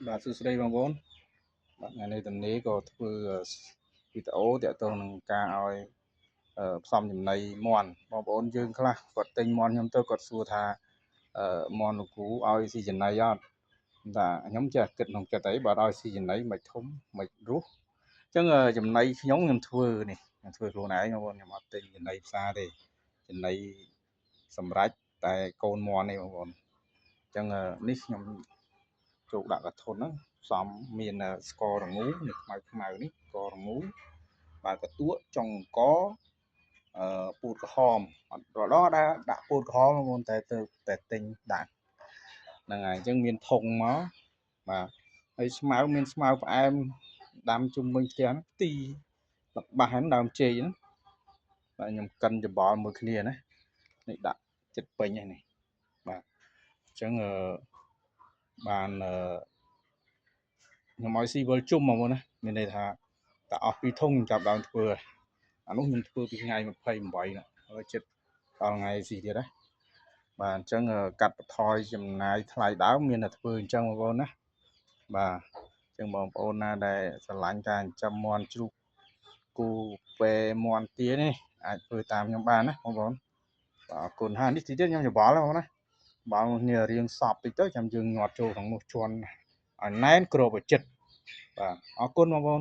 បាទសួស្តីបងប្អូនបាទថ្ងៃនេះទំនេរក៏ធ្វើវីដេអូទាក់ទងនឹងការឲ្យផ្សំចំណីមន់បងប្អូនយើងខ្លះគាត់ទិញមន់ខ្ញុំទៅគាត់សួរថាមន់លោកគ្រូឲ្យស៊ីចំណីអត់ថាខ្ញុំចេះគិតក្នុងចិត្តអីបើឲ្យស៊ីចំណីមិនធំមិនរស់អញ្ចឹងចំណីខ្ញុំធ្វើនេះខ្ញុំធ្វើខ្លួនឯងបងប្អូនខ្ញុំអត់ទិញចំណីផ្សារទេចំណីសម្រាប់តែកូនមន់នេះបងប្អូនអញ្ចឹងនេះខ្ញុំចូលដាក់កធុនហ្នឹងផ្សំមានស្កររងូនេះខ្មៅនេះស្កររងូបាទកតួចុងអង្គពូតក្រហមអត់រដដែលដាក់ពូតក្រហមបងប្អូនតែទិញដាក់ហ្នឹងហើយអញ្ចឹងមានធុងមកបាទហើយស្មៅមានស្មៅផ្អែមដាំជុំវិញផ្ទះហ្នឹងទីលបាសហ្នឹងដើមចេកហ្នឹងបាទខ្ញុំកិនច្បល់មួយគ្នាណានេះដាក់ចិត្តពេញហ្នឹងនេះបាទអញ្ចឹងបានខ្ញុំឲ្យស៊ីវិលជុំបងប្អូនណាមានន័យថាតែអស់ពីធុងចាប់ដើមធ្វើអានោះខ្ញុំធ្វើពីថ្ងៃ28ណាហើយចិត្តដល់ថ្ងៃស៊ីទៀតណាបាទអញ្ចឹងកាត់បន្ថយចំណាយថ្លៃដើមមានតែធ្វើអញ្ចឹងបងប្អូនណាបាទអញ្ចឹងបងប្អូនណាដែលស្រឡាញ់ការចិញ្ចឹមមាន់ជ្រូកគូពេមាន់ទានេះអាចធ្វើតាមខ្ញុំបានណាបងប្អូនបាទអរគុណហើយនេះទីទៀតខ្ញុំច្បល់បងប្អូនណាបើគ្នារៀងសពតិចទៅចាំយើងញាត់ចូលក្នុងនោះជន់ឲ្យណែនគ្របឲ្យចិត្តបាទអរគុណបងប្អូន